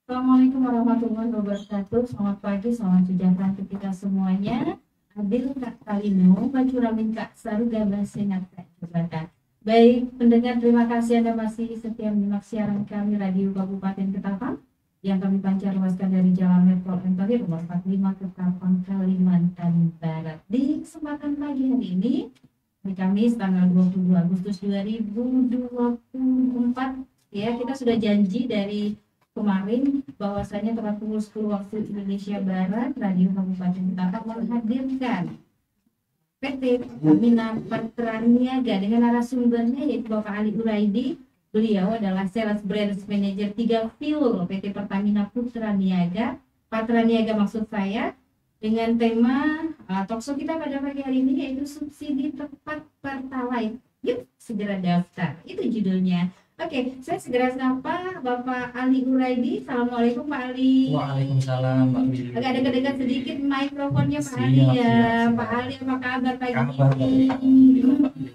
Assalamualaikum warahmatullahi wabarakatuh. Selamat pagi, selamat sejahtera untuk kita semuanya. Adil Kak Kalino, Bacuramin Kak Saruga Basengat Kak Jabatan. Baik, pendengar, terima kasih Anda masih setia menyimak siaran kami Radio Kabupaten Ketapang yang kami pancar luaskan dari Jalan Letkol Entahir nomor 45 Ketapang, Kalimantan Barat. Di kesempatan pagi hari ini, hari Kamis tanggal 22 Agustus 2024, ya, kita sudah janji dari kemarin bahwasanya tepat pukul 10 waktu Indonesia Barat, Radio Kabupaten Ketapang menghadirkan PT Pertamina Patraniaga dengan narasumbernya yaitu Bapak Ali Uraidi. Beliau adalah Sales Branch Manager 3 Fuel PT Pertamina Patraniaga. Patraniaga maksud saya, dengan tema talkshow kita pada pagi hari ini yaitu subsidi tepat Pertalite. Yuk segera daftar. Itu judulnya. Oke, saya segera sapa Bapak Ali Uraidi. Assalamualaikum Pak Ali. Waalaikumsalam Mbak Willy. Agak dekat-dekat sedikit mikrofonnya Pak Ali ya. Siap. Pak Ali, apa kabar pagi Kabar, ini?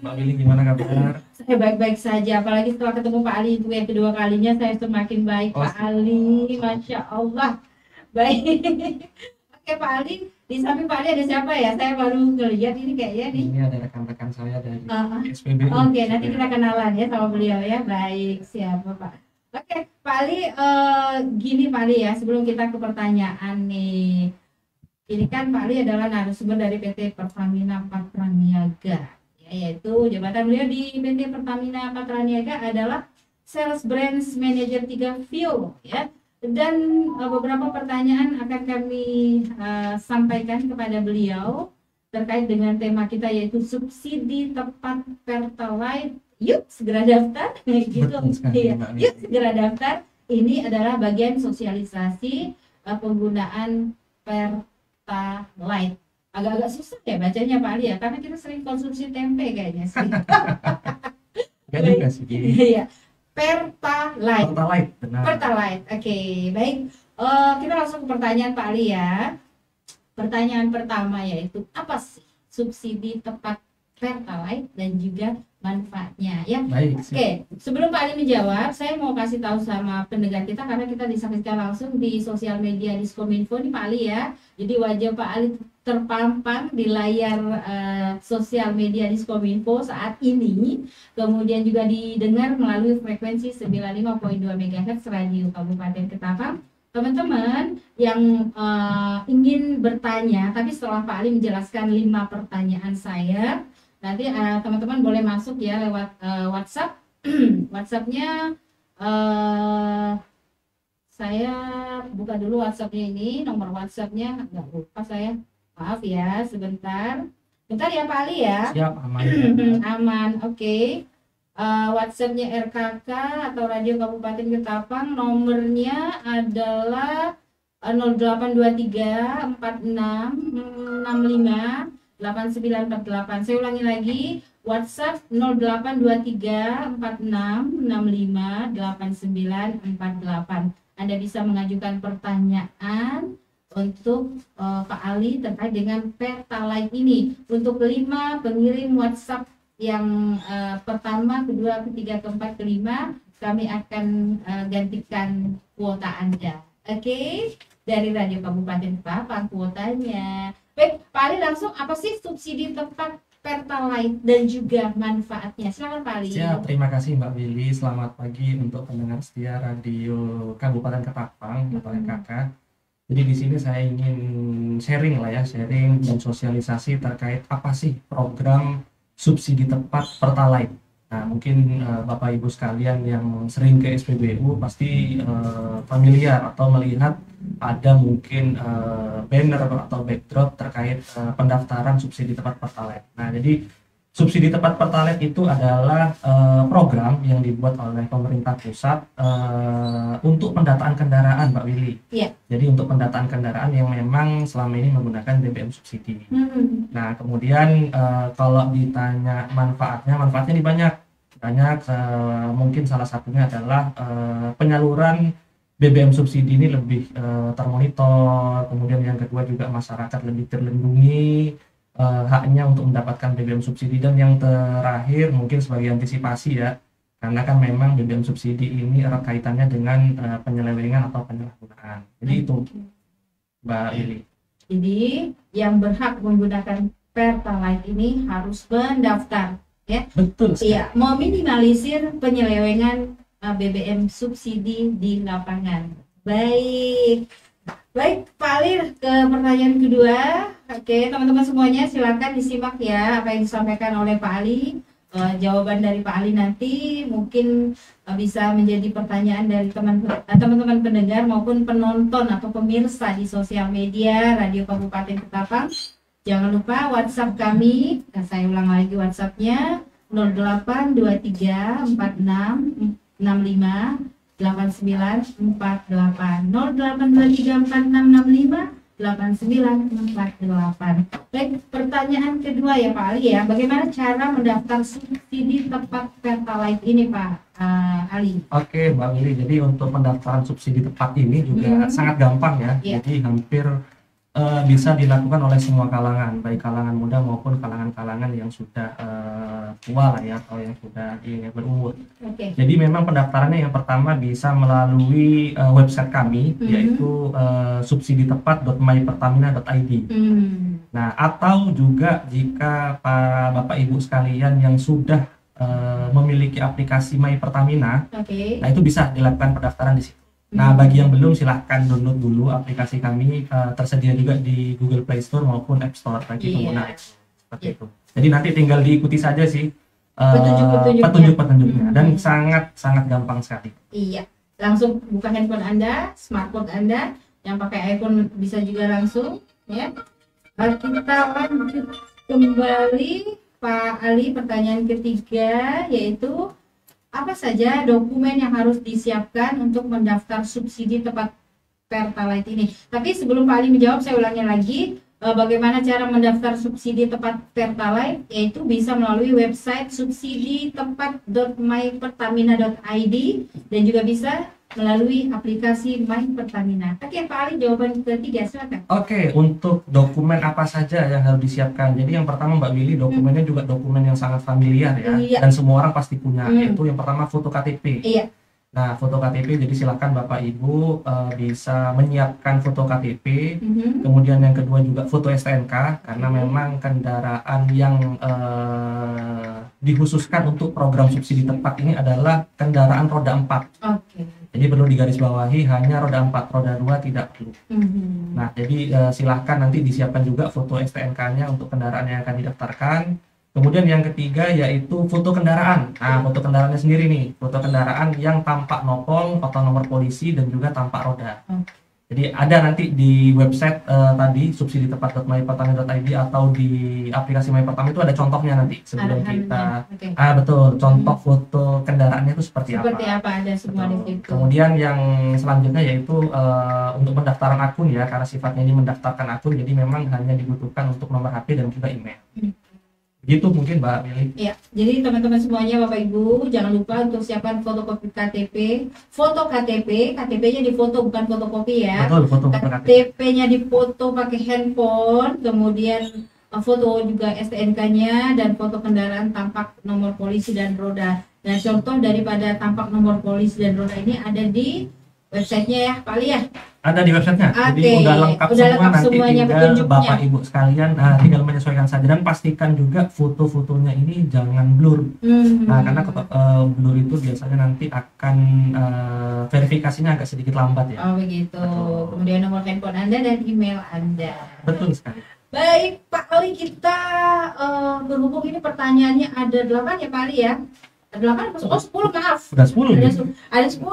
Mbak Willy gimana kabar? Saya baik-baik saja, apalagi setelah ketemu Pak Ali itu yang kedua kalinya saya semakin baik Pak Ali. Masya Allah. Baik. Oke Pak Ali, di samping Pak Ali ada siapa ya? Saya baru ngeliat ini kayaknya nih. Ini ada rekan-rekan saya dari SPBU. Oke, nanti kita kenalan ya sama beliau ya. Baik, siapa Pak? Oke, Pak Ali, gini Pak Ali ya, sebelum kita ke pertanyaan nih. Ini kan Pak Ali adalah narasumber dari PT Pertamina Patraniaga, ya, yaitu jabatan beliau di PT Pertamina Patraniaga adalah Sales Branch Manager 3 Fuel ya. Dan beberapa pertanyaan akan kami sampaikan kepada beliau terkait dengan tema kita yaitu subsidi tepat Pertalite. Yuk segera daftar gitu. Iya. Yuk segera daftar. Ini adalah bagian sosialisasi penggunaan Pertalite. Agak-agak susah ya bacanya Pak Ali ya, karena kita sering konsumsi tempe kayaknya sih. Gak juga sih. Iya. Pertalite. Benar. Pertalite. Oke, baik. Kita langsung ke pertanyaan Pak Ali ya. Pertanyaan pertama yaitu apa sih subsidi tepat Pertalite dan juga manfaatnya ya. Baik. Oke, sebelum Pak Ali menjawab, saya mau kasih tahu sama pendengar kita karena kita disaksikan langsung di sosial media Diskominfo nih Pak Ali ya. Jadi wajah Pak Ali terpampang di layar sosial media Diskominfo saat ini. Kemudian juga didengar melalui frekuensi 95.2 MHz Radio Kabupaten Ketapang. Teman-teman yang ingin bertanya, tapi setelah Pak Ali menjelaskan 5 pertanyaan saya, nanti teman-teman boleh masuk ya lewat WhatsApp. WhatsAppnya saya buka dulu WhatsAppnya ini, nomor WhatsAppnya nggak lupa saya. Maaf ya, sebentar. Bentar ya Pak Ali ya. Siap, aman. Aman, oke. WhatsAppnya RKK atau Radio Kabupaten Ketapang, nomornya adalah 0823 4665 8948. Saya ulangi lagi, WhatsApp 0823 4665 8948. Anda bisa mengajukan pertanyaan untuk Pak Ali terkait dengan Pertalite ini. Untuk 5 pengirim WhatsApp yang pertama, kedua, ketiga, keempat, kelima, kami akan gantikan kuota Anda. Oke? Dari Radio Kabupaten Ketapang kuotanya. Baik, Pak Ali, langsung apa sih subsidi tepat Pertalite dan juga manfaatnya? Silakan Pak Ali. Siap, terima kasih Mbak Willy. Selamat pagi untuk pendengar setia Radio Kabupaten Ketapang atau RKK. Jadi di sini saya ingin sharing dan sosialisasi terkait apa sih program subsidi tepat Pertalite. Nah, mungkin Bapak Ibu sekalian yang sering ke SPBU pasti familiar atau melihat ada mungkin banner atau backdrop terkait pendaftaran subsidi tepat Pertalite. Nah, jadi subsidi tepat Pertalite itu adalah program yang dibuat oleh pemerintah pusat untuk pendataan kendaraan, Mbak Willy. Iya. Jadi untuk pendataan kendaraan yang memang selama ini menggunakan BBM subsidi. Nah, kemudian kalau ditanya manfaatnya banyak. Mungkin salah satunya adalah penyaluran BBM subsidi ini lebih termonitor. Kemudian yang kedua juga masyarakat lebih terlindungi haknya untuk mendapatkan BBM subsidi. Dan yang terakhir mungkin sebagai antisipasi ya, karena kan memang BBM subsidi ini erat kaitannya dengan penyelewengan atau penyalahgunaan. Jadi itu Mbak Lili. Jadi yang berhak menggunakan Pertalite ini harus mendaftar, ya. Betul sekali. Iya, meminimalisir penyelewengan BBM subsidi di lapangan. Baik, Pak Ali, ke pertanyaan kedua. Oke, teman-teman semuanya silakan disimak ya apa yang disampaikan oleh Pak Ali. Jawaban dari Pak Ali nanti mungkin bisa menjadi pertanyaan dari teman-teman pendengar maupun penonton atau pemirsa di sosial media Radio Kabupaten Ketapang. Jangan lupa WhatsApp kami, saya ulang lagi WhatsApp-nya 082346658948 082346658948. Baik, pertanyaan kedua ya Pak Ali ya, bagaimana cara mendaftar subsidi tepat Pertalite ini Pak Ali? Oke Mbak Lili, jadi untuk pendaftaran subsidi tepat ini juga sangat gampang ya. Jadi hampir bisa dilakukan oleh semua kalangan, baik kalangan muda maupun kalangan-kalangan yang sudah tua lah ya, atau yang sudah berumur. Jadi memang pendaftarannya yang pertama bisa melalui website kami, yaitu subsiditepat.mypertamina.id. Nah, atau juga jika para Bapak Ibu sekalian yang sudah memiliki aplikasi My Pertamina, nah itu bisa dilakukan pendaftaran di situ. Nah, bagi yang belum silahkan download dulu aplikasi kami, tersedia juga di Google Play Store maupun App Store bagi pengguna seperti itu. Jadi nanti tinggal diikuti saja sih petunjuk-petunjuknya dan sangat gampang sekali. Iya, langsung buka handphone Anda, smartphone Anda, yang pakai iPhone bisa juga langsung ya. Kita lanjut kembali Pak Ali, pertanyaan ketiga yaitu apa saja dokumen yang harus disiapkan untuk mendaftar subsidi tepat Pertalite ini? Tapi sebelum Pak Ali menjawab, saya ulangi lagi bagaimana cara mendaftar subsidi tepat Pertalite, yaitu bisa melalui website subsiditepat.mypertamina.id dan juga bisa melalui aplikasi My Pertamina. Oke Pak Ali, jawaban ketiga silakan. Oke, untuk dokumen apa saja yang harus disiapkan? Jadi yang pertama Mbak Willy, dokumennya juga dokumen yang sangat familiar ya, dan semua orang pasti punya, yaitu yang pertama foto KTP. Nah, foto KTP, jadi silakan Bapak Ibu bisa menyiapkan foto KTP. Kemudian yang kedua juga foto STNK, karena memang kendaraan yang dikhususkan untuk program subsidi tepat ini adalah kendaraan roda 4. Jadi perlu digarisbawahi hanya roda 4, roda 2 tidak perlu. Nah, jadi silahkan nanti disiapkan juga foto STNK-nya untuk kendaraan yang akan didaftarkan. Kemudian yang ketiga yaitu foto kendaraan. Nah, foto kendaraannya sendiri nih, foto kendaraan yang tampak nopol, foto nomor polisi dan juga tampak roda. Jadi ada nanti di website tadi subsiditepat.mypertamina.id atau di aplikasi My Pertamina itu ada contohnya nanti sebelum kita betul, contoh foto kendaraannya itu seperti apa ada semua di situ. Kemudian yang selanjutnya yaitu untuk pendaftaran akun ya, karena sifatnya ini mendaftarkan akun, jadi memang hanya dibutuhkan untuk nomor HP dan juga email. Begitu mungkin Mbak Mili. Iya, jadi teman-teman semuanya Bapak Ibu jangan lupa untuk siapkan fotokopi KTP, foto KTP, KTP-nya difoto bukan fotokopi ya. Betul, foto KTP-nya difoto pakai handphone, kemudian foto juga STNK-nya dan foto kendaraan tampak nomor polisi dan roda. Nah, contoh daripada tampak nomor polisi dan roda ini ada di websitenya ya, Pak Ali ya? Ada di websitenya, jadi udah lengkap semua, nanti tinggal Bapak Ibu sekalian tinggal menyesuaikan saja dan pastikan juga foto-fotonya ini jangan blur. Nah, karena blur itu biasanya nanti akan verifikasinya agak sedikit lambat ya. Oh begitu. Betul. Kemudian nomor handphone Anda dan email Anda. Betul sekali. Baik Pak Ali, kita berhubung ini pertanyaannya ada 8 ya Pak Ali ya? 8 atau 10 maaf. Udah 10 ada 10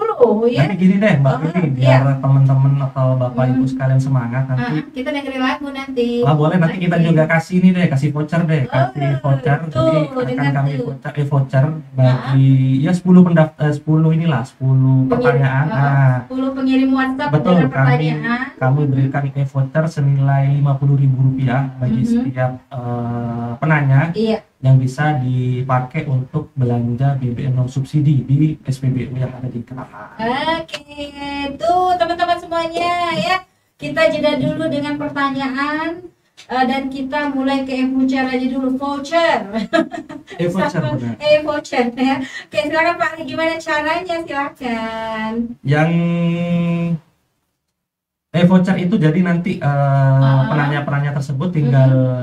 ya. Nanti gini deh Mbak Vivi, biar teman-teman atau Bapak Ibu sekalian semangat nanti. Kita dengerin lagu nanti. Boleh, nanti kita juga kasih ini deh, kasih voucher deh, kasih voucher. Jadi akan kami voucher bagi ya 10 inilah 10 pertanyaan. 10 pengirim WhatsApp betul, dengan pertanyaan. Kami berikan voucher senilai Rp50.000 bagi setiap penanya. Iya. Yang bisa dipakai untuk belanja BBM non subsidi di SPBU yang ada di Ketapang. Oke, tuh teman-teman semuanya ya. Kita jeda dulu dengan pertanyaan Dan kita mulai ke voucher aja dulu, voucher. voucher benar. Voucher ya. Oke, silakan Pak Ali, gimana caranya, silakan. Yang voucher itu jadi nanti penanya-penanya tersebut tinggal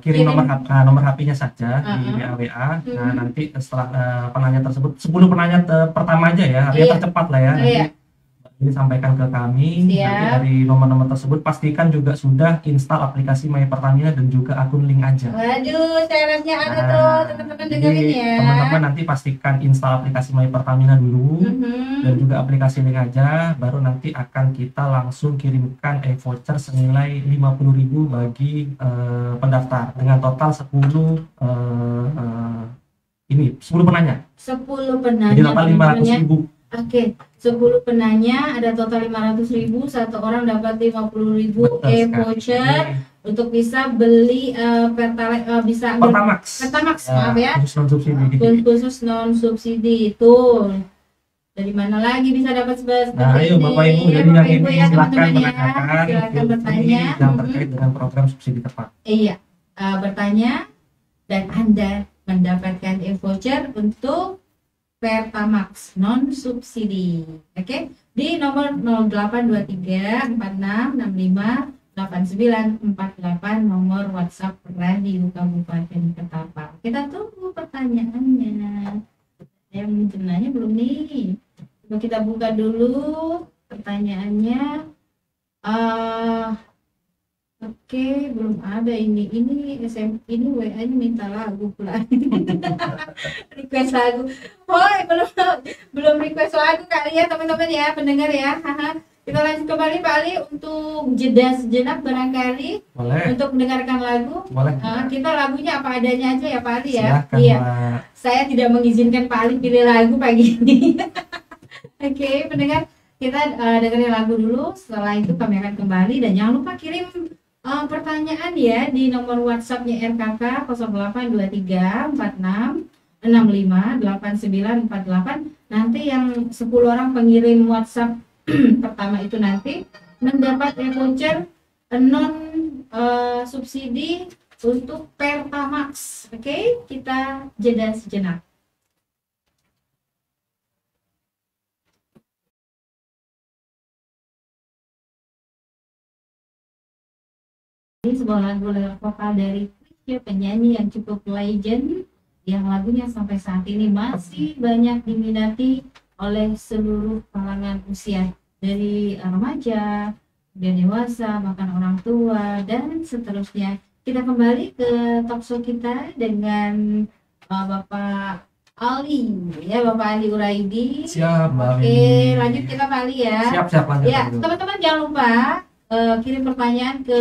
kirim nomor HP-nya saja di WA. Nah, nanti setelah penanya tersebut 10 penanya pertama aja ya, artinya tercepat lah ya. Nanti disampaikan ke kami. Nanti dari nomor-nomor tersebut pastikan juga sudah install aplikasi My Pertamina dan juga akun link aja. Waduh, syaratnya ada tuh, teman-teman dengerin ya. Teman-teman nanti pastikan install aplikasi My Pertamina dulu dan juga aplikasi link aja, baru nanti akan kita langsung kirimkan voucher senilai 50.000 bagi pendaftar dengan total 10 penanya. 10 penanya. Jadi total 500.000. Oke, 10 penanya ada total 500.000, satu orang dapat 50.000 voucher untuk bisa beli bisa Pertamax maaf ya, khusus non subsidi itu. Dari mana lagi bisa dapat seperti ini? Ayo Bapak Ibu, jadi yang ini silakan menanyakan, silakan bertanya yang terkait dengan program subsidi tepat. Iya, bertanya dan Anda mendapatkan voucher untuk Pertamax non subsidi. Oke, di nomor 082346658948 nomor WhatsApp Radio Kabupaten Ketapang. Kita tunggu pertanyaannya. Yang nanya belum nih? Coba kita buka dulu pertanyaannya. Oke, belum ada ini WA-nya minta lagu pula. Request lagu. Belum request lagu kali ya teman-teman ya, pendengar ya. Kita lanjut kembali Pak Ali untuk jeda sejenak barangkali. Boleh. Untuk mendengarkan lagu. Boleh. Kita lagunya apa adanya aja ya Pak Ali ya. Silahkan, iya. Saya tidak mengizinkan Pak Ali pilih lagu pagi ini. Oke, pendengar, kita dengerin lagu dulu. Setelah itu kami akan kembali dan jangan lupa kirim pertanyaan ya di nomor WhatsApp-nya RKK 082346658948. Nanti yang 10 orang pengirim WhatsApp pertama itu nanti mendapat voucher non subsidi untuk Pertamax. Oke, kita jeda sejenak. Ini sebuah lagu vokal dari Krisya, penyanyi yang cukup legend, yang lagunya sampai saat ini masih banyak diminati oleh seluruh kalangan usia, dari remaja, dan dewasa, bahkan orang tua, dan seterusnya. Kita kembali ke talkshow kita dengan Bapak Ali, ya Bapak Ali Uraidi. Siap, Mbak. Oke, lanjut kita Pak Ali ya. Siap, lanjut. Ya, teman-teman jangan lupa kirim pertanyaan ke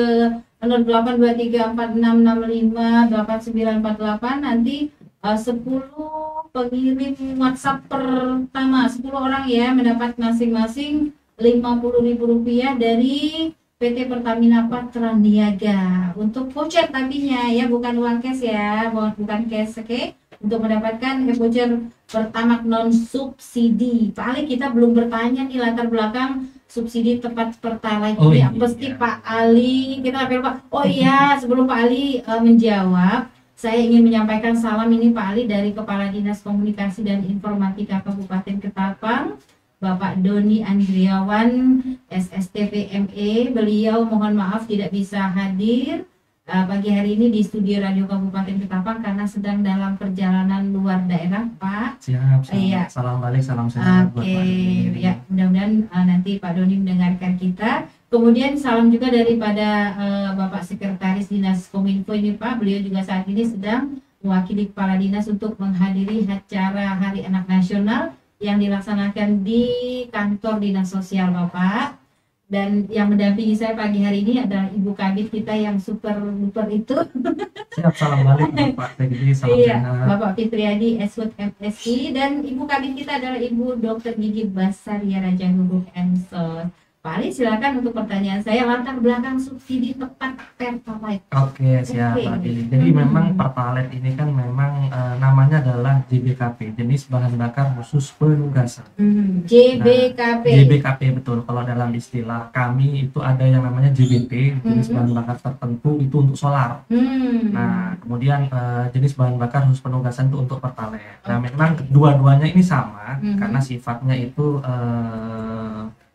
082346658948. Nanti 10 pengirim WhatsApp pertama, 10 orang ya, mendapat masing-masing Rp50.000 dari PT Pertamina Patraniaga untuk voucher tadinya ya, bukan uang cash ya, bukan cash. Oke. Untuk mendapatkan voucher Pertamax non subsidi. Pak Ali, kita belum bertanya nih latar belakang subsidi tepat Pertalite. Iya. Pasti Pak Ali, kita hampir Pak. Oh iya, sebelum Pak Ali menjawab, saya ingin menyampaikan salam ini Pak Ali dari Kepala Dinas Komunikasi dan Informatika Kabupaten Ketapang, Bapak Doni Andriawan, SSTP ME. Beliau mohon maaf tidak bisa hadir pagi hari ini di studio Radio Kabupaten Ketapang karena sedang dalam perjalanan luar daerah, Pak. Siap. Iya. Salam balik, salam sehat buat Pak Doni. Ya, mudah-mudahan nanti Pak Doni mendengarkan kita. Kemudian salam juga daripada Bapak Sekretaris Dinas Kominfo ini Pak. Beliau juga saat ini sedang mewakili Kepala Dinas untuk menghadiri acara Hari Anak Nasional yang dilaksanakan di kantor Dinas Sosial Bapak. Dan yang mendampingi saya pagi hari ini adalah Ibu Kabit kita yang super itu. Siap, salam balik Bapak Tegdi, salam sehat. Bapak Fitriadi Eswut MSI, dan Ibu Kabit kita adalah Ibu Dr. Gigi Basaria Raja Guguk Ensos. Pak Ali silakan untuk pertanyaan saya, latar belakang subsidi tepat Pertalite. Oke, siap Oke. Mbak Billy. Jadi memang Pertalite ini kan memang namanya adalah JBKP, jenis bahan bakar khusus penugasan. JBKP. JBKP betul. Kalau dalam istilah kami itu ada yang namanya JBP, jenis bahan bakar tertentu itu untuk solar. Nah, kemudian jenis bahan bakar khusus penugasan itu untuk Pertalite. Nah, memang dua-duanya ini sama karena sifatnya itu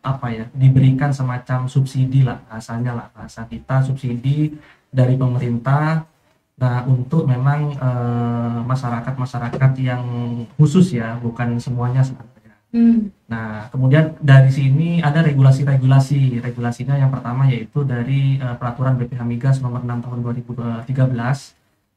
apa ya, diberikan semacam subsidi lah bahasanya lah, bahasa kita subsidi dari pemerintah. Nah, untuk memang masyarakat yang khusus ya, bukan semuanya sebenarnya. Nah, kemudian dari sini ada regulasinya. Yang pertama yaitu dari peraturan BPH Migas nomor 6 tahun 2013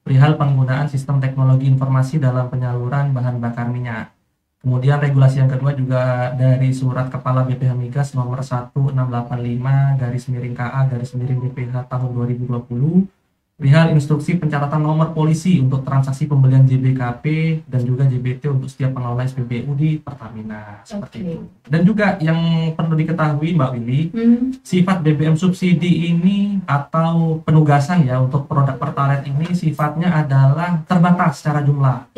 perihal penggunaan sistem teknologi informasi dalam penyaluran bahan bakar minyak. Kemudian regulasi yang kedua juga dari surat Kepala BPH Migas nomor 1685/KA/BPH tahun 2020 perihal instruksi pencatatan nomor polisi untuk transaksi pembelian JBKP dan juga JBT untuk setiap pengelola SPBU di Pertamina, seperti itu. Dan juga yang perlu diketahui Mbak Willy, sifat BBM subsidi ini atau penugasan ya untuk produk Pertalite ini sifatnya adalah terbatas secara jumlah.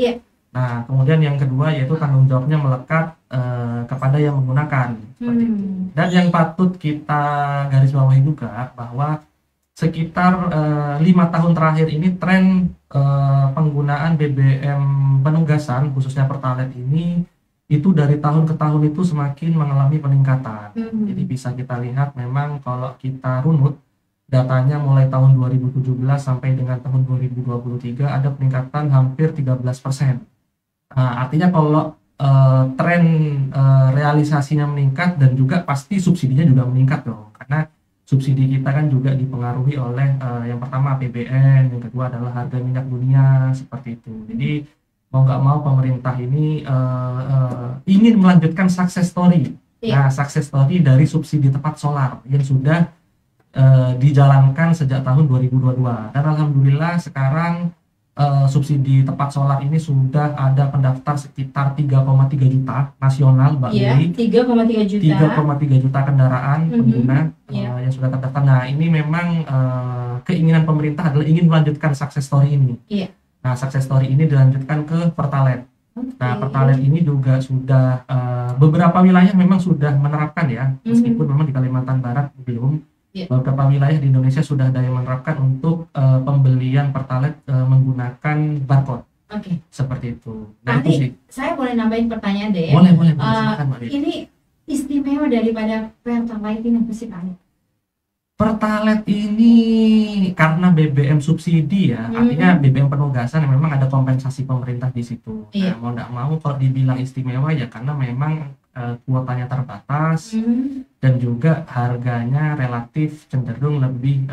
Nah, kemudian yang kedua yaitu tanggung jawabnya melekat kepada yang menggunakan, seperti itu. Dan yang patut kita garis bawahi juga bahwa sekitar 5 tahun terakhir ini tren penggunaan BBM penugasan khususnya Pertalite ini itu dari tahun ke tahun itu semakin mengalami peningkatan. Jadi bisa kita lihat memang kalau kita runut datanya mulai tahun 2017 sampai dengan tahun 2023 ada peningkatan hampir 13%. Artinya kalau tren realisasinya meningkat dan juga pasti subsidinya juga meningkat dong, karena subsidi kita kan juga dipengaruhi oleh yang pertama APBN, yang kedua adalah harga minyak dunia, seperti itu. Jadi mau nggak mau pemerintah ini ingin melanjutkan success story. Nah, success story dari subsidi tepat solar yang sudah dijalankan sejak tahun 2022, dan alhamdulillah sekarang subsidi tepat solar ini sudah ada pendaftar sekitar 3,3 juta nasional, Mbak Willy. 3,3 juta kendaraan pengguna yang sudah terdaftar. Nah, ini memang keinginan pemerintah adalah ingin melanjutkan success story ini. Nah, success story ini dilanjutkan ke Pertalite. Nah, Pertalite ini juga sudah beberapa wilayah memang sudah menerapkan ya, meskipun memang di Kalimantan Barat belum. Beberapa wilayah di Indonesia sudah ada yang menerapkan untuk pembelian Pertalite menggunakan barcode. Seperti itu. Nah, itu sih. Saya boleh nambahin pertanyaan deh ya? Boleh, silakan, Mbak. Ini istimewa daripada Pertalite ini apa sih, Pak? Pertalite ini karena BBM subsidi ya, artinya BBM penugasan yang memang ada kompensasi pemerintah di situ. Nah, mau nggak mau kalau dibilang istimewa ya karena memang kuotanya terbatas dan juga harganya relatif cenderung lebih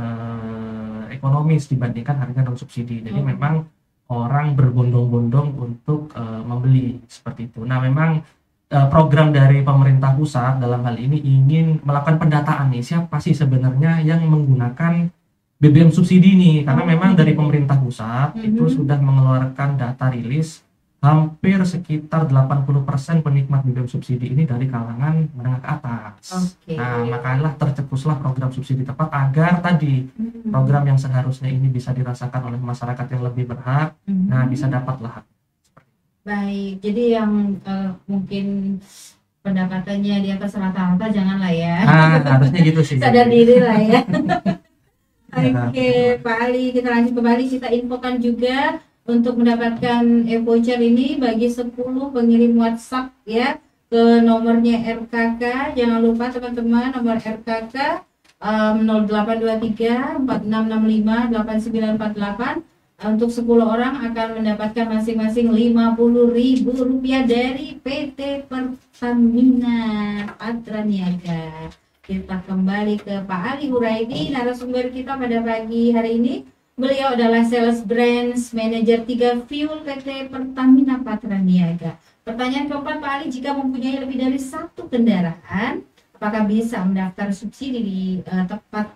ekonomis dibandingkan harga non subsidi. Jadi memang orang berbondong-bondong untuk membeli, seperti itu. Nah, memang program dari pemerintah pusat dalam hal ini ingin melakukan pendataan nih, siapa sih sebenarnya yang menggunakan BBM subsidi ini, karena memang dari pemerintah pusat itu sudah mengeluarkan data rilis hampir sekitar 80% penikmat BBM subsidi ini dari kalangan menengah ke atas. Nah, makanya tercetuslah program subsidi tepat agar tadi program yang seharusnya ini bisa dirasakan oleh masyarakat yang lebih berhak, nah bisa dapatlah. Baik, jadi yang mungkin pendapatannya di atas rata-rata janganlah ya. Harusnya gitu sih. Sadar diri lah ya. Oke, Pak Ali, kita lanjut kembali. Kita infokan juga untuk mendapatkan e-voucher ini bagi 10 pengirim WhatsApp ya ke nomornya RKK. Jangan lupa teman-teman, nomor RKK 0823 4665 8948. Untuk 10 orang akan mendapatkan masing-masing Rp50.000 dari PT Pertamina Patraniaga. Kita kembali ke Pak Ali Huraidi, narasumber kita pada pagi hari ini. Beliau adalah Sales Branch Manager 3 Fuel PT Pertamina Patraniaga. Pertanyaan keempat, Pak Ali, jika mempunyai lebih dari 1 kendaraan, apakah bisa mendaftar subsidi di tempat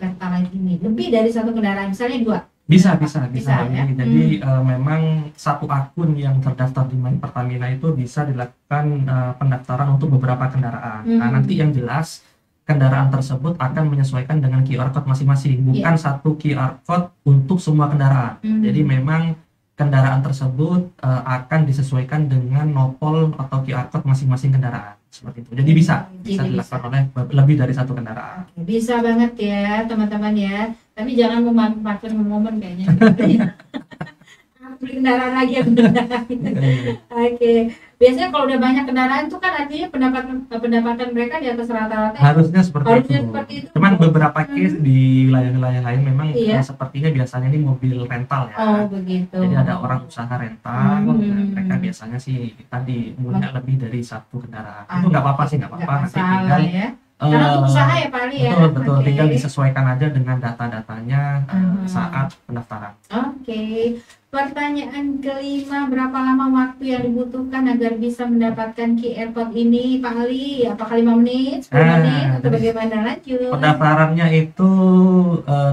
Pertalite ini? Lebih dari 1 kendaraan, misalnya 2? Bisa ya? Jadi memang satu akun yang terdaftar di My Pertamina itu bisa dilakukan pendaftaran untuk beberapa kendaraan. Nah, nanti yang jelas kendaraan tersebut akan menyesuaikan dengan QR code masing-masing, bukan satu QR code untuk semua kendaraan. Jadi memang kendaraan tersebut akan disesuaikan dengan nopol atau QR code masing-masing kendaraan, seperti itu. Jadi bisa dilakukan oleh lebih dari satu kendaraan. Bisa banget ya teman-teman ya. Tapi jangan memanfaatkan momen kayaknya. Beli kendaraan lagi ya kendaraan. Oke. Biasanya kalau udah banyak kendaraan itu kan artinya pendapatan mereka di atas rata-rata. Harusnya seperti itu. Cuman beberapa case di wilayah-wilayah lain memang sepertinya biasanya ini mobil rental ya. Oh begitu. Jadi ada orang usaha rental, mereka biasanya sih tadi punya lebih dari satu kendaraan. Itu nggak apa-apa sih, nggak apa-apa. Nanti tinggal ya. Karena untuk usaha ya Pak Ali ya. Betul, tinggal disesuaikan aja dengan data-datanya saat pendaftaran. Oke. Pertanyaan kelima, berapa lama waktu yang dibutuhkan agar bisa mendapatkan QR code ini Pak Ali? Apakah 5 menit, 10 menit atau bagaimana? Lanjut. Pendaftarannya itu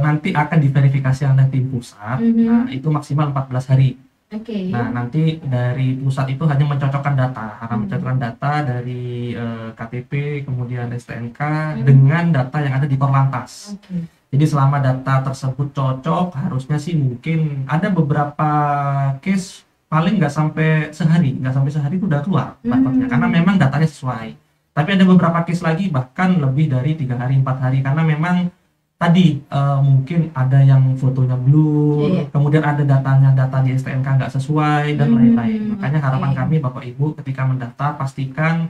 nanti akan diverifikasi oleh tim pusat. Nah, itu maksimal 14 hari. Oke. Nah, nanti dari pusat itu hanya mencocokkan data, mencocokkan data dari KTP, kemudian STNK dengan data yang ada di Korlantas. Jadi selama data tersebut cocok, harusnya sih mungkin ada beberapa case paling nggak sampai sehari itu udah keluar dapatnya, karena memang datanya sesuai. Tapi ada beberapa case lagi bahkan lebih dari 3 hari, 4 hari, karena memang tadi mungkin ada yang fotonya blur, kemudian ada data di STNK nggak sesuai dan lain-lain. Makanya harapan kami Bapak Ibu ketika mendaftar pastikan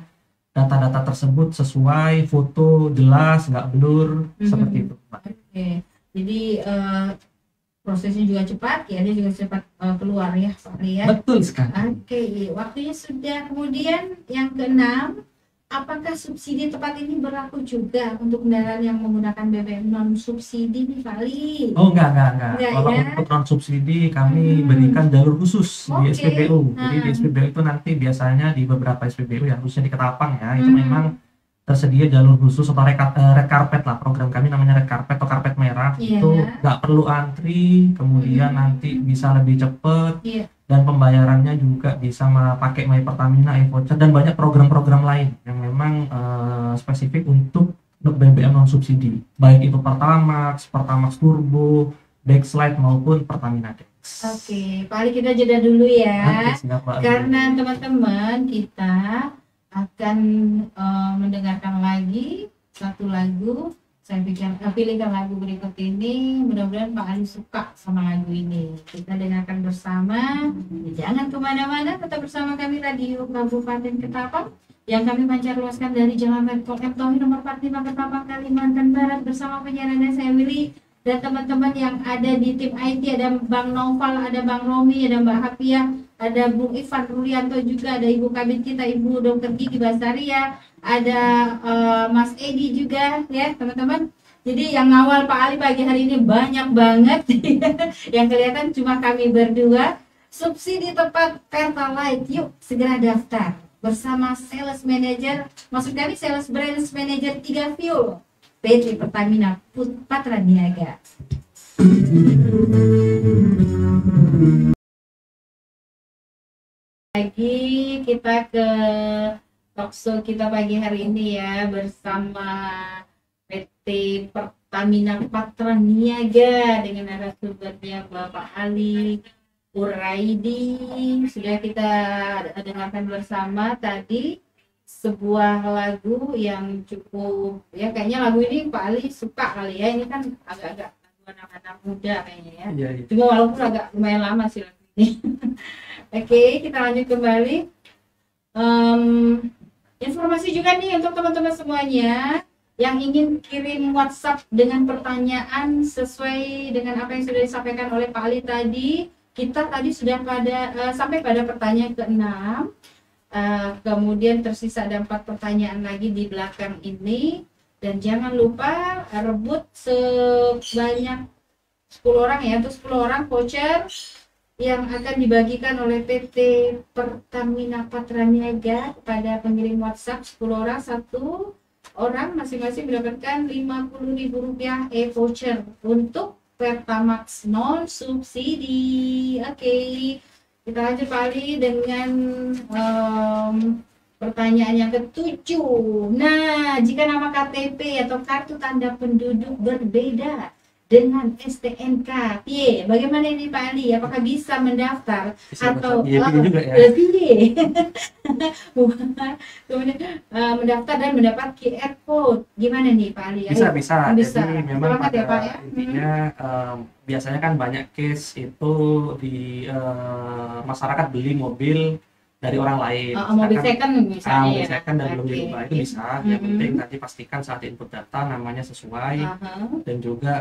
data-data tersebut sesuai, foto jelas, nggak blur, seperti itu. Oke. Jadi prosesnya juga cepat, ya dia juga cepat keluar ya Pak Ali ya. Betul sekali. Oke, waktunya sudah. Kemudian yang keenam, apakah subsidi tepat ini berlaku juga untuk kendaraan yang menggunakan BBM non subsidi nih Pak Ali? Oh enggak. Kalau untuk non subsidi kami berikan jalur khusus di SPBU. Jadi di SPBU itu nanti biasanya di beberapa SPBU ya, khususnya di Ketapang ya, itu memang tersedia jalur khusus atau red carpet lah, program kami namanya red carpet atau karpet merah. Itu nggak perlu antri, kemudian nanti bisa lebih cepat, dan pembayarannya juga bisa pakai My Pertamina, e-voucher, dan banyak program-program lain yang memang spesifik untuk BBM non subsidi, baik itu Pertamax Turbo, Dexlite maupun Pertamina Dex. Oke, Pak Ali kita jeda dulu ya. Siap, karena teman-teman kita akan mendengarkan lagi satu lagu. Saya pilihkan lagu berikut ini. Mudah-mudahan Pak Ali suka sama lagu ini. Kita dengarkan bersama. Jangan kemana-mana, tetap bersama kami Radio Kabupaten Ketapang yang kami pancar luaskan dari Jalan Letkol M Thohir nomor 45 Ketapang, Kalimantan Barat, bersama penyiarannya saya Willy dan teman-teman yang ada di tim IT. Ada Bang Noval, ada Bang Romi, ada Mbak Hapia, ada Bung Ivan Rulianto, juga ada Ibu Kabit kita Ibu Dr. Gigi Basaria, ada Mas Edi juga ya teman-teman. Jadi yang ngawal Pak Ali pagi hari ini banyak banget. Yang kelihatan cuma kami berdua. Subsidi tepat Pertalite, yuk segera daftar bersama Sales Manager, maksud kami Sales Branch Manager 3 Fuel PT Pertamina Patra Niaga. Lagi kita ke talkshow kita pagi hari ini ya bersama PT Pertamina Patra Niaga dengan narasumbernya Bapak Ali Uraidi. Sudah kita dengarkan bersama tadi sebuah lagu yang cukup ya, kayaknya lagu ini Pak Ali suka kali ya, ini kan agak-agak lagu anak-anak muda kayaknya ya. Cuma walaupun agak lumayan lama sih lagu ini. Oke, kita lanjut kembali. Informasi juga nih untuk teman-teman semuanya yang ingin kirim WhatsApp dengan pertanyaan sesuai dengan apa yang sudah disampaikan oleh Pak Ali tadi. Kita tadi sudah sampai pada pertanyaan ke-6. Kemudian tersisa ada 4 pertanyaan lagi di belakang ini. Dan jangan lupa rebut sebanyak 10 orang ya, untuk 10 orang voucher yang akan dibagikan oleh PT Pertamina Patra Niaga kepada pengirim WhatsApp 10 orang, 1 orang masing-masing mendapatkan Rp50.000 e-voucher untuk Pertamax non subsidi. Oke, kita lanjut Pak Ali dengan Pertanyaan yang ketujuh. Nah, jika nama KTP atau kartu tanda penduduk berbeda dengan STNK, piye? Bagaimana ini Pak Ali? Apakah bisa mendaftar Bisa atau piye-piye juga ya. piye? Kemudian mendaftar dan mendapat QR code. Gimana nih Pak Ali? Bisa, Ayo. bisa. Bisa. Jadi memang Semangat pada ya Pak ya. intinya biasanya kan banyak case itu di masyarakat beli mobil dari orang lain. Mobil Misalkan second misalnya mobil ya. second dan belum Oke. dirubah itu bisa. Yang penting tadi pastikan saat input data namanya sesuai dan juga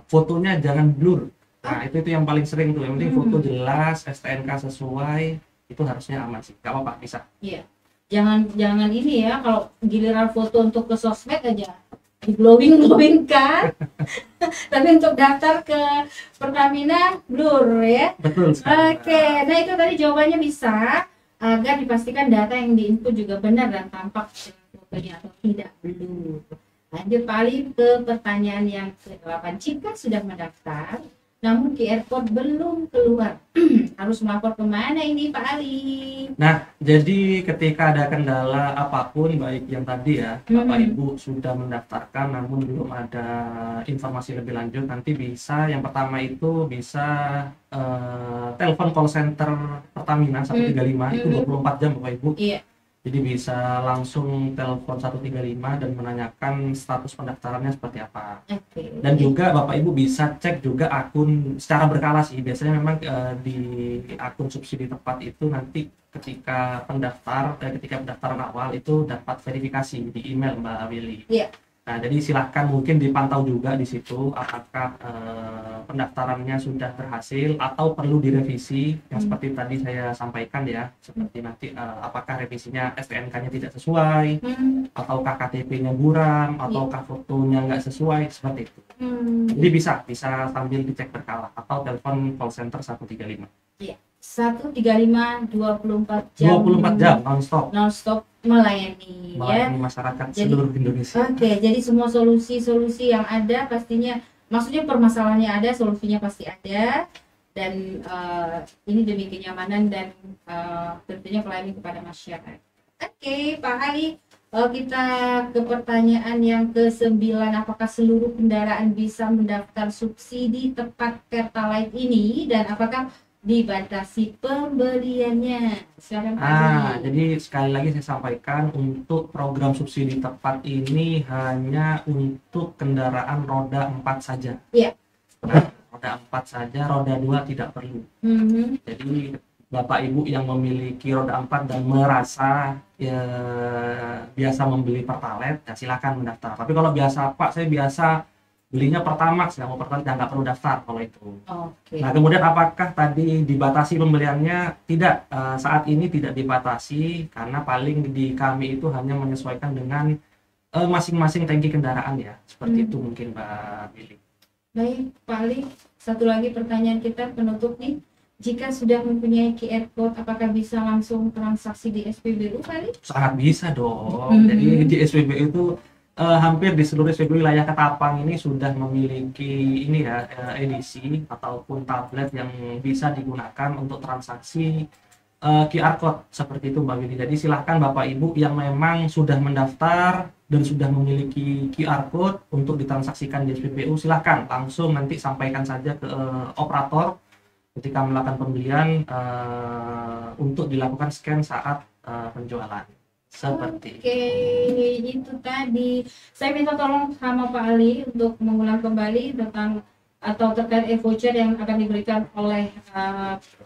fotonya jangan blur. Nah, itu yang paling sering tuh. Yang penting foto jelas, STNK sesuai, itu harusnya aman sih. Gak apa-apa, bisa. Iya. Jangan ini ya, kalau giliran foto untuk ke sosmed aja di glowing kan. Tapi untuk daftar ke Pertamina blur ya. Betul sekali. Oke, nah itu tadi jawabannya bisa, agar dipastikan data yang diinput juga benar dan tampak fotonya atau tidak blur. Lanjut Pak Ali ke pertanyaan yang ke-8. Jika sudah mendaftar namun QR code belum keluar, harus melapor kemana ini Pak Ali? Nah, jadi ketika ada kendala apapun, baik yang tadi ya, Bapak Ibu sudah mendaftarkan namun belum ada informasi lebih lanjut, nanti bisa, yang pertama itu bisa telepon call center Pertamina 135, itu 24 jam Bapak Ibu. Iya. Jadi bisa langsung telepon 135 dan menanyakan status pendaftarannya seperti apa. Okay. Dan juga Bapak Ibu bisa cek juga akun secara berkala sih. Biasanya memang di akun subsidi tepat itu nanti ketika pendaftaran awal itu dapat verifikasi di email Mbak Willy. Iya. Nah, jadi silahkan mungkin dipantau juga di situ apakah pendaftarannya sudah berhasil atau perlu direvisi yang seperti tadi saya sampaikan ya, seperti nanti apakah revisinya STNK-nya tidak sesuai, ataukah KTP-nya buram, ataukah fotonya nggak sesuai, seperti itu. Jadi bisa sambil dicek berkala atau telepon call center 135. Iya. 135 24 jam. 24 jam non-stop melayani ya masyarakat seluruh Indonesia. Oke, jadi semua solusi-solusi yang ada pastinya, maksudnya permasalahannya ada, solusinya pasti ada, dan ini demi kenyamanan dan tentunya pelayanan kepada masyarakat. Oke, Pak Ali, kita ke pertanyaan yang ke-9. Apakah seluruh kendaraan bisa mendaftar subsidi tepat Pertalite ini, dan apakah dibatasi pembeliannya? Silakan Pak Ali. Jadi sekali lagi saya sampaikan, untuk program subsidi tepat ini hanya untuk kendaraan roda 4 saja. Iya. Nah, roda 4 saja, roda 2 tidak perlu. Jadi Bapak Ibu yang memiliki roda 4 dan merasa ya, biasa membeli Pertalite, ya silakan mendaftar. Tapi kalau biasa, Pak, saya biasa belinya Pertamax, nggak mau Pertalite, nggak perlu daftar kalau itu. Okay. Nah, kemudian apakah tadi dibatasi pembeliannya? Tidak, saat ini tidak dibatasi karena paling di kami itu hanya menyesuaikan dengan masing-masing tangki kendaraan ya, seperti itu mungkin Mbak Billy. Baik, Pak Ali, satu lagi pertanyaan kita penutup nih. Jika sudah mempunyai QR code, apakah bisa langsung transaksi di SPBU, Pak Ali? Sangat bisa dong. Jadi di SPBU itu hampir di seluruh SPBU wilayah Ketapang ini sudah memiliki ini ya, edisi ataupun tablet yang bisa digunakan untuk transaksi QR code seperti itu Mbak Willy. Jadi silahkan Bapak Ibu yang memang sudah mendaftar dan sudah memiliki QR code untuk ditransaksikan di SPBU, silahkan langsung nanti sampaikan saja ke operator ketika melakukan pembelian untuk dilakukan scan saat penjualan. Seperti Oke, itu tadi. Saya minta tolong sama Pak Ali untuk mengulang kembali tentang atau terkait e-voucher yang akan diberikan oleh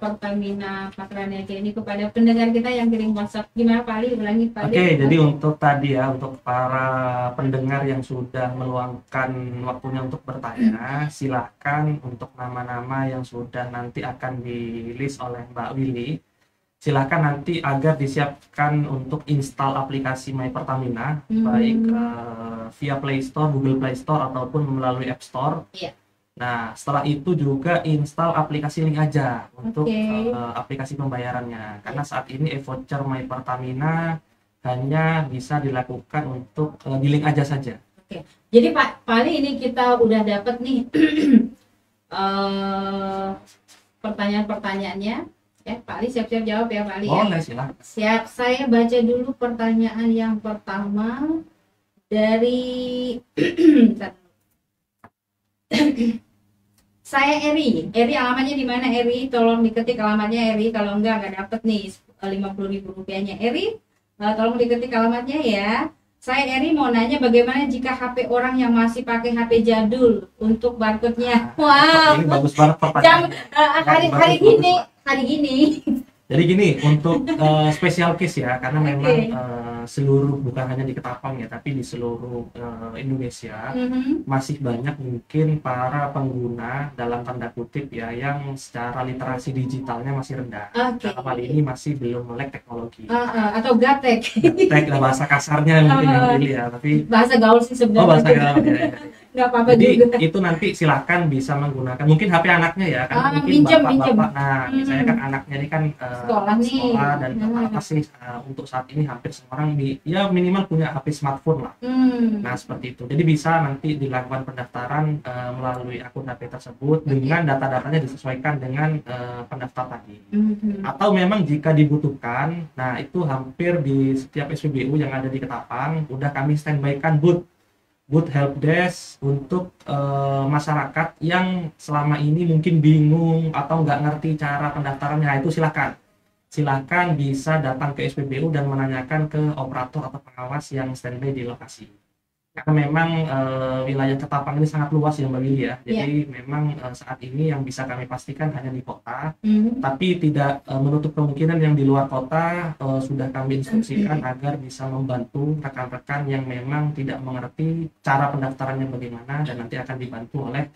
Pertamina Patraniaga ini kepada pendengar kita yang kirim WhatsApp. Gimana Pak Ali? Ulangi Pak Ali. Oke, jadi untuk tadi ya, untuk para pendengar yang sudah meluangkan waktunya untuk bertanya, silahkan untuk nama-nama yang sudah nanti akan di-list oleh Mbak Willy, silahkan nanti agar disiapkan untuk install aplikasi My Pertamina, baik via Play Store, Google Play Store ataupun melalui App Store. Iya. Nah, setelah itu juga install aplikasi Link Aja untuk aplikasi pembayarannya. Karena saat ini e-voucher My Pertamina hanya bisa dilakukan untuk di Link Aja saja. Oke. Jadi Pak Ali, ini kita udah dapat nih pertanyaan-pertanyaannya Ya, Pak Ali siap-siap jawab ya Pak Ali ya. Boleh, silakan. Siap, saya baca dulu pertanyaan yang pertama dari Bentar. Saya Eri. Eri alamatnya di mana Eri? Tolong diketik alamatnya Eri. Kalau enggak dapet nih 50.000 rupiahnya. Eri, tolong diketik alamatnya ya. Saya Eri mau nanya bagaimana jika HP orang yang masih pakai HP jadul untuk barcode-nya. Wow. Ini bagus banget pertanyaannya. Hari gini. Jadi gini, untuk special case ya, karena memang seluruh, bukan hanya di Ketapang ya, tapi di seluruh Indonesia masih banyak mungkin para pengguna dalam tanda kutip ya, yang secara literasi digitalnya masih rendah. Dalam hal ini masih belum melek teknologi. Atau gaptek. Gaptek lah bahasa kasarnya mungkin yang pilih ya, tapi bahasa gaul sih sebenarnya. Oh, bahasa gaul ya. Nggak apa-apa Jadi juga. itu nanti silakan bisa menggunakan mungkin HP anaknya ya, karena mungkin minjem. bapak-bapak. Nah, misalnya kan anaknya ini kan sekolah dan apa sih untuk saat ini hampir semua orang ya minimal punya HP smartphone lah. Nah, seperti itu. Jadi bisa nanti dilakukan pendaftaran melalui akun HP tersebut dengan data-datanya disesuaikan dengan pendaftar tadi. Atau memang jika dibutuhkan, nah itu hampir di setiap SPBU yang ada di Ketapang udah kami standby-kan booth helpdesk untuk masyarakat yang selama ini mungkin bingung atau nggak ngerti cara pendaftarannya. Itu silakan bisa datang ke SPBU dan menanyakan ke operator atau pengawas yang standby di lokasi. Karena memang wilayah Ketapang ini sangat luas ya Mbak Lili ya. Jadi memang saat ini yang bisa kami pastikan hanya di kota, tapi tidak menutup kemungkinan yang di luar kota sudah kami instruksikan agar bisa membantu rekan-rekan yang memang tidak mengerti cara pendaftarannya bagaimana, dan nanti akan dibantu oleh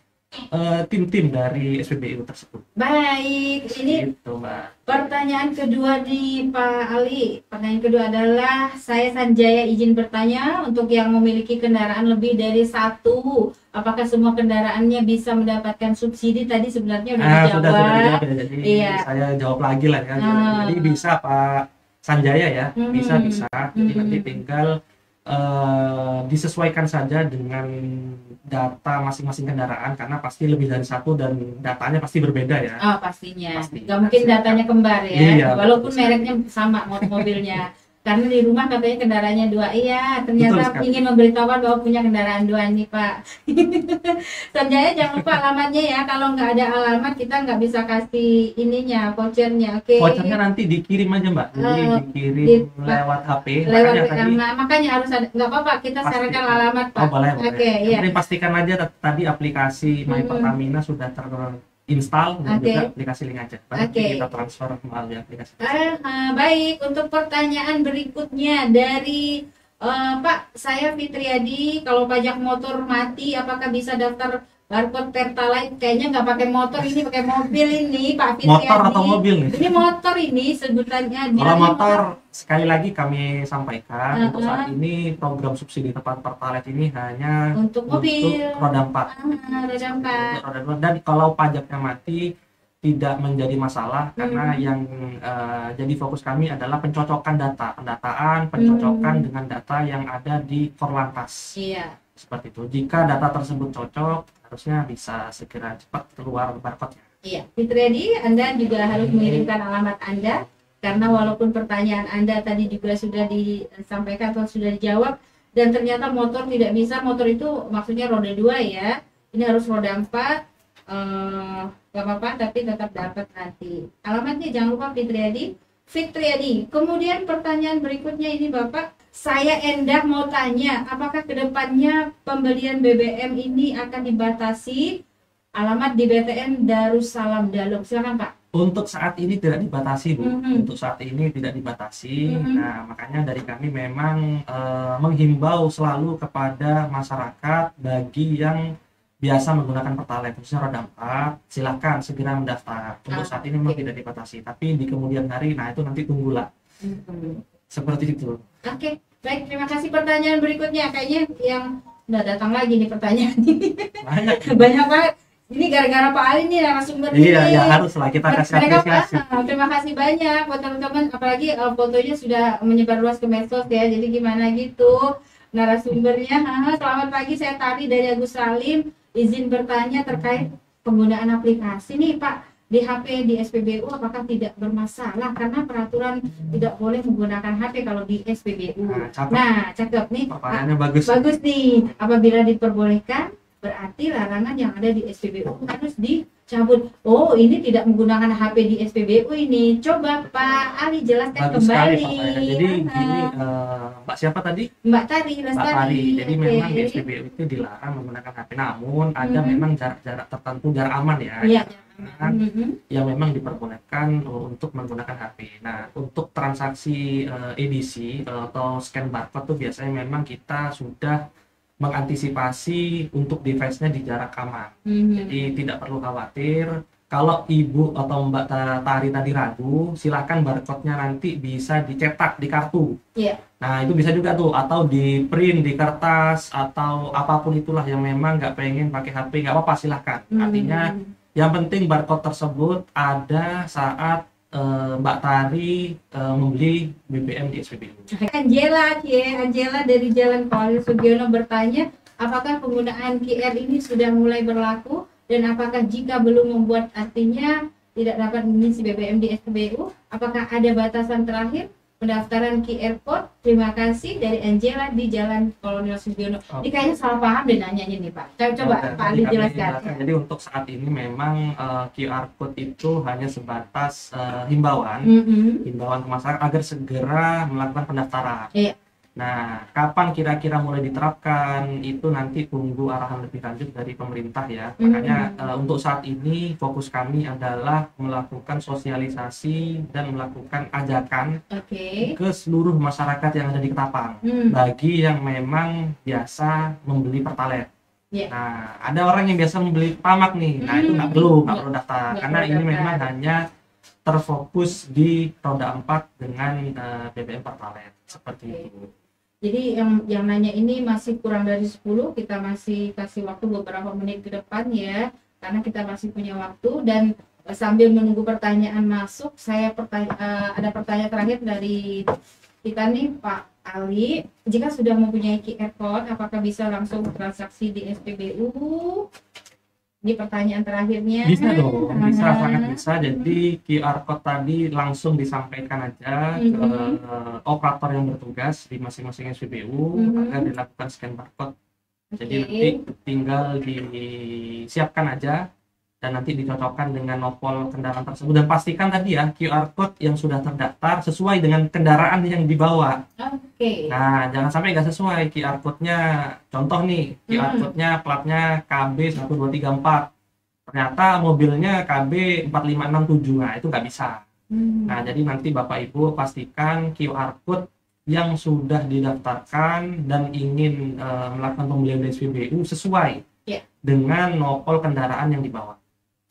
tim-tim dari SPBU tersebut. Baik, ini gitu, Mbak. Pertanyaan kedua di Pak Ali. Pertanyaan kedua adalah, saya Sanjaya izin bertanya, untuk yang memiliki kendaraan lebih dari satu, apakah semua kendaraannya bisa mendapatkan subsidi? Tadi sebenarnya udah dijawab. Sudah dijawab ya, jadi saya jawab lagi lah ya. Jadi bisa Pak Sanjaya ya, bisa. Jadi nanti tinggal disesuaikan saja dengan data masing-masing kendaraan, karena pasti lebih dari satu dan datanya pasti berbeda ya. Pastinya. Gak mungkin datanya kembar ya. Iya, walaupun mereknya sama mobilnya. Karena di rumah katanya kendaraannya dua. Iya, ternyata ingin memberitahukan bahwa punya kendaraan dua nih Pak. Sanjaya jangan lupa alamatnya ya. Kalau nggak ada alamat kita nggak bisa kasih ininya, vouchernya. Oke. Vouchernya nanti dikirim aja Mbak. Jadi dikirim lewat HP. Makanya harus ada. Nggak apa-apa, kita sarankan alamat Pak. Boleh. Oke, iya. Pastikan aja tadi aplikasi My Pertamina sudah install dan juga aplikasi link aja. Kita transfer melalui aplikasi. Baik, untuk pertanyaan berikutnya dari Pak, saya Fitriadi, kalau pajak motor mati apakah bisa daftar barcode Pertalite? Kayaknya nggak pakai motor, ini pakai mobil ini Pak Fitriadi. Motor atau mobil nih? Ini motor ini sebutannya. Kalau motor, sekali lagi kami sampaikan, untuk saat ini program subsidi tepat Pertalite ini hanya untuk mobil, roda 4. Dan kalau pajaknya mati tidak menjadi masalah, karena yang jadi fokus kami adalah pencocokan pendataan dengan data yang ada di Korlantas. Iya. Seperti itu. Jika data tersebut cocok, harusnya bisa segera cepat keluar barcode-nya. Iya, Fitriadi, Anda juga harus mengirimkan alamat Anda, karena walaupun pertanyaan Anda tadi juga sudah disampaikan atau sudah dijawab, dan ternyata motor tidak bisa. Motor itu maksudnya roda 2 ya, ini harus roda 4. Gak apa-apa, tapi tetap dapat nanti. Alamatnya jangan lupa Fitriadi. Kemudian pertanyaan berikutnya ini Bapak, saya Endah mau tanya, apakah kedepannya pembelian BBM ini akan dibatasi? Alamat di BTN Darussalam Dalem. Silakan Pak. Untuk saat ini tidak dibatasi Bu. Untuk saat ini tidak dibatasi. Nah, makanya dari kami memang menghimbau selalu kepada masyarakat, bagi yang biasa menggunakan Pertalite khususnya roda 4, silakan segera mendaftar. Untuk saat ini memang tidak dibatasi, tapi di kemudian hari, nah itu nanti tunggulah. Seperti itu. Oke, baik, terima kasih. Pertanyaan berikutnya kayaknya yang udah datang lagi nih pertanyaan ini. Banyak banget. Ini gara-gara Pak Ali nih narasumber ini. Iya, ya harus lah kita kasih apresiasi. Terima kasih banyak buat teman-teman, apalagi fotonya sudah menyebar luas ke medsos ya. Jadi gimana gitu narasumbernya. Selamat pagi, saya Tari dari Agus Salim. Izin bertanya terkait penggunaan aplikasi nih Pak. di HP di SPBU apakah tidak bermasalah karena peraturan tidak boleh menggunakan HP kalau di SPBU. Nah, cakep nih. Pertanyaannya bagus. Bagus nih. Apabila diperbolehkan, berarti larangan yang ada di SPBU harus dicabut. Oh, ini tidak menggunakan HP di SPBU ini. Coba Pak Ali jelaskan Bagus sekali kembali. pertanyaannya. Jadi gini, Mbak siapa tadi? Mbak Tari Mbak Lestari. Tari. Jadi Oke. memang di SPBU itu dilarang menggunakan HP. Namun ada memang jarak-jarak tertentu, jarak aman ya. Iya. Yang memang diperbolehkan untuk menggunakan HP. Nah, untuk transaksi edisi atau scan barcode tuh biasanya memang kita sudah mengantisipasi untuk device-nya di jarak aman. Jadi tidak perlu khawatir. Kalau Ibu atau Mbak Tari tadi ragu, silakan barcode-nya nanti bisa dicetak di kartu. Iya. Nah, itu bisa juga tuh, atau di print di kertas atau apapun itulah yang memang nggak pengen pakai HP, nggak apa-apa, silahkan. Artinya yang penting barcode tersebut ada saat Mbak Tari membeli BBM di SPBU. Angela dari Jalan Kolonel Sugiono bertanya, apakah penggunaan QR ini sudah mulai berlaku dan apakah jika belum membuat artinya tidak dapat mengisi BBM di SPBU? Apakah ada batasan terakhir pendaftaran QR code? Terima kasih dari Angela di Jalan Kolonel Sugiono. Ini kayaknya salah paham deh nanyanya nih Pak. Coba Pak Ali jelaskan. Jadi untuk saat ini memang QR code itu hanya sebatas himbauan ke masyarakat agar segera melakukan pendaftaran. Iya. Nah, kapan kira-kira mulai diterapkan itu nanti tunggu arahan lebih lanjut dari pemerintah ya. Makanya untuk saat ini fokus kami adalah melakukan sosialisasi dan melakukan ajakan ke seluruh masyarakat yang ada di Ketapang bagi yang memang biasa membeli Pertalite. Nah, ada orang yang biasa membeli Pamak nih. Nah, itu nggak perlu daftar karena ini memang hanya terfokus di roda 4 dengan BBM Pertalite seperti itu. Jadi yang nanya ini masih kurang dari 10, kita masih kasih waktu beberapa menit ke depan ya, karena kita masih punya waktu. Dan sambil menunggu pertanyaan masuk, saya ada pertanyaan terakhir dari kita nih Pak Ali. Jika sudah mempunyai QR code, apakah bisa langsung transaksi di SPBU? Ini pertanyaan terakhirnya. Bisa dong, bisa, sangat bisa. Jadi QR code tadi langsung disampaikan aja ke operator yang bertugas di masing-masing SPBU agar dilakukan scan barcode. Jadi nanti tinggal disiapkan aja dan nanti dicocokkan dengan nopol kendaraan tersebut, dan pastikan tadi ya QR code yang sudah terdaftar sesuai dengan kendaraan yang dibawa. Nah, jangan sampai nggak sesuai QR code-nya. Contoh nih, QR code-nya platnya KB1234. Ternyata mobilnya KB4567. Nah, itu nggak bisa. Nah, jadi nanti Bapak Ibu pastikan QR code yang sudah didaftarkan dan ingin melakukan pembelian di SPBU sesuai dengan nopol kendaraan yang dibawa.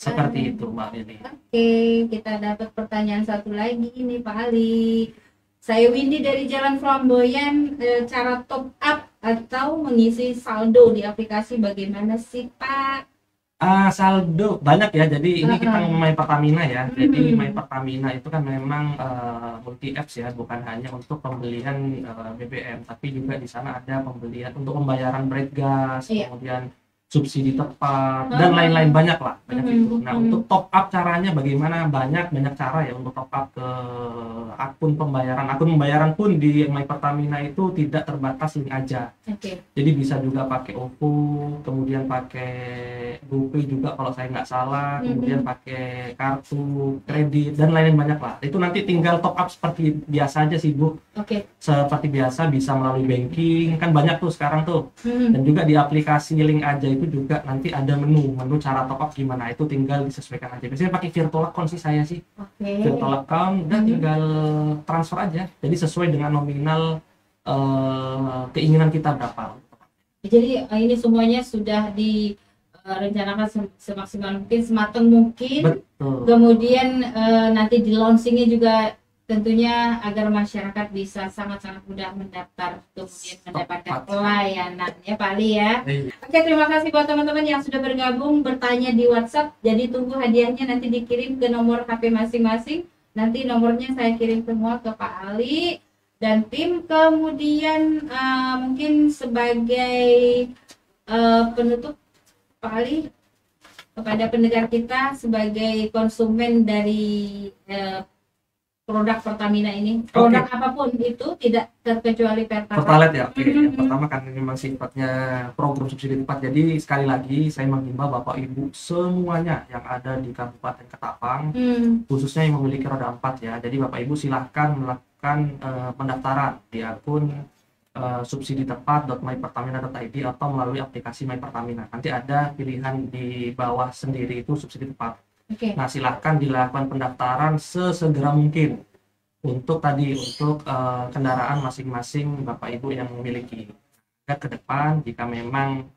Seperti itu Mbak Lili. Kita dapat pertanyaan satu lagi ini Pak Ali. Saya Windy dari Jalan Flamboyan, cara top up atau mengisi saldo di aplikasi bagaimana sih Pak? Saldo banyak ya, jadi ini kita main Pertamina ya. Jadi main Pertamina itu kan memang multi apps ya, bukan hanya untuk pembelian BBM, tapi juga di sana ada pembelian untuk pembayaran break gas, kemudian subsidi tepat dan lain-lain, banyak lah, banyak itu. Nah, untuk top up caranya bagaimana? Banyak cara ya untuk top up ke akun pembayaran. Akun pembayaran pun di My Pertamina itu tidak terbatas link aja. Jadi bisa juga pakai OVO, kemudian pakai GoPay juga kalau saya nggak salah, kemudian pakai kartu kredit dan lain-lain, banyak lah. Itu nanti tinggal top up seperti biasa aja sih Bu. Seperti biasa bisa melalui banking, kan banyak tuh sekarang tuh. Dan juga di aplikasi link aja itu juga nanti ada menu cara top up gimana, itu tinggal disesuaikan aja. Biasanya pakai virtual account sih saya sih. Virtual account udah tinggal transfer aja. Jadi sesuai dengan nominal keinginan kita berapa. Jadi ini semuanya sudah direncanakan semaksimal mungkin, sematang mungkin. Betul. Kemudian nanti di launchingnya juga tentunya agar masyarakat bisa sangat-sangat mudah mendaftar, kemudian mendapatkan pelayanan ya Pak Ali ya. Oke, terima kasih buat teman-teman yang sudah bergabung bertanya di WhatsApp. Jadi tunggu hadiahnya nanti dikirim ke nomor HP masing-masing. Nanti nomornya saya kirim semua ke Pak Ali dan tim. Kemudian mungkin sebagai penutup Pak Ali, kepada pendengar kita sebagai konsumen dari produk Pertamina ini, produk apapun itu tidak terkecuali Pertalite. Pertalite ya, oke. Yang pertama kan ini memang sifatnya program subsidi tepat. Jadi sekali lagi saya menghimbau Bapak Ibu semuanya yang ada di Kabupaten Ketapang, khususnya yang memiliki roda 4 ya. Jadi Bapak Ibu silahkan melakukan pendaftaran di akun subsidi-tepat.mypertamina.id atau melalui aplikasi My Pertamina. Nanti ada pilihan di bawah sendiri itu subsidi tepat. Nah, silahkan dilakukan pendaftaran sesegera mungkin untuk kendaraan masing-masing Bapak Ibu yang memiliki. Ke depan jika memang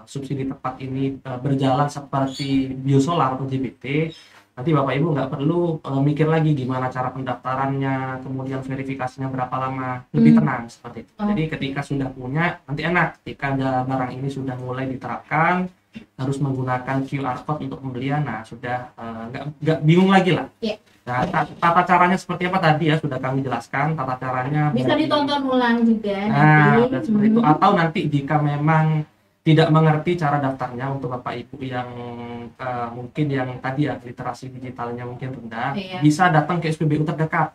subsidi tepat ini berjalan seperti biosolar atau JBT, nanti Bapak Ibu nggak perlu mikir lagi gimana cara pendaftarannya, kemudian verifikasinya berapa lama, lebih tenang seperti itu. Jadi ketika sudah punya, nanti enak. Ketika barang ini sudah mulai diterapkan, harus menggunakan QR code untuk pembelian, nah sudah nggak bingung lagi lah. Nah, tata caranya seperti apa tadi ya sudah kami jelaskan, tata caranya bisa ditonton ulang juga nanti. Dan seperti itu. Atau nanti jika memang tidak mengerti cara daftarnya untuk Bapak Ibu yang mungkin yang tadi ya literasi digitalnya mungkin rendah, bisa datang ke SPBU terdekat.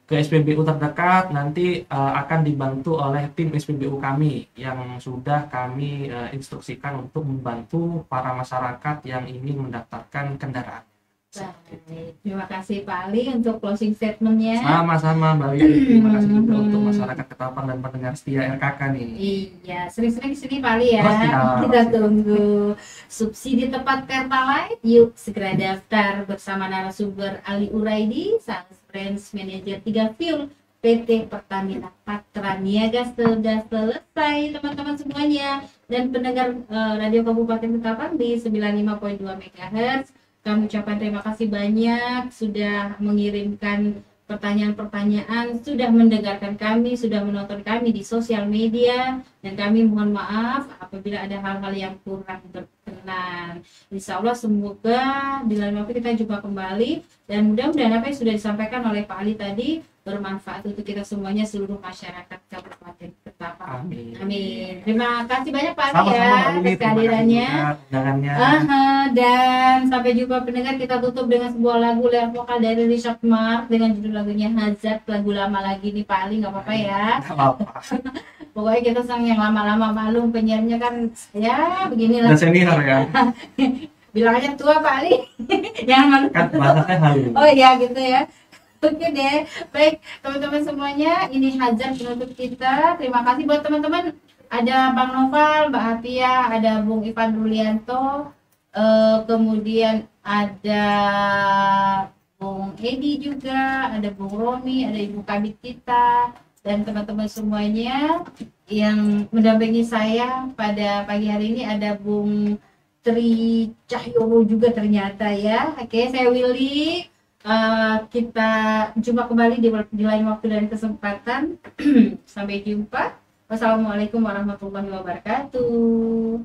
Ke SPBU terdekat nanti akan dibantu oleh tim SPBU kami yang sudah kami instruksikan untuk membantu para masyarakat yang ingin mendaftarkan kendaraan. Baik, terima kasih Pak Ali untuk closing statementnya. Sama-sama Mbak Wiwi, terima kasih juga untuk masyarakat Ketapang dan pendengar setia RKK nih. Iya, sering-sering kesini Pak Ali ya. Kita tunggu subsidi tepat Pertalite. Yuk segera daftar bersama narasumber Ali Uraidi, Sales Branch Manager 3 Fuel PT Pertamina Patra Niaga. Sudah selesai teman-teman semuanya dan pendengar Radio Kabupaten Ketapang di 95.2 MHz. Kami ucapkan terima kasih banyak sudah mengirimkan pertanyaan-pertanyaan, sudah mendengarkan kami, sudah menonton kami di sosial media, dan kami mohon maaf apabila ada hal-hal yang kurang berkenan. Insya Allah semoga di lain waktu kita jumpa kembali, dan mudah-mudahan apa yang sudah disampaikan oleh Pak Ali tadi bermanfaat untuk kita semuanya, seluruh masyarakat Kabupaten Ketapang. Amin. Amin. Terima kasih banyak Pak Ali Sama-sama, ya Mbak Wiwi, atas kehadirannya. Dan sampai jumpa pendengar, kita tutup dengan sebuah lagu live vokal dari Richard Mark dengan judul lagunya Hazard, lagu lama lagi nih Pak Ali, nggak apa-apa ya. Nggak apa-apa. Pokoknya kita sang yang lama-lama, malum penyiarnya kan ya beginilah. Dan senior ya. Bilang aja tua Pak Ali. Jangan malu. Kan bahasanya halu. Oh iya gitu ya. Oke deh, baik teman-teman semuanya, ini Hazard penutup kita. Terima kasih buat teman-teman. Ada Bang Noval, Mbak Hafia, ada Bung Ivan Rulianto, kemudian ada Bung Edi juga, ada Bung Romi, ada Ibu Kabit kita, dan teman-teman semuanya yang mendampingi saya pada pagi hari ini. Ada Bung Tri Cahyono juga ternyata ya. Oke, saya Willy. Kita jumpa kembali di lain waktu dan kesempatan. Sampai jumpa. Wassalamualaikum warahmatullahi wabarakatuh.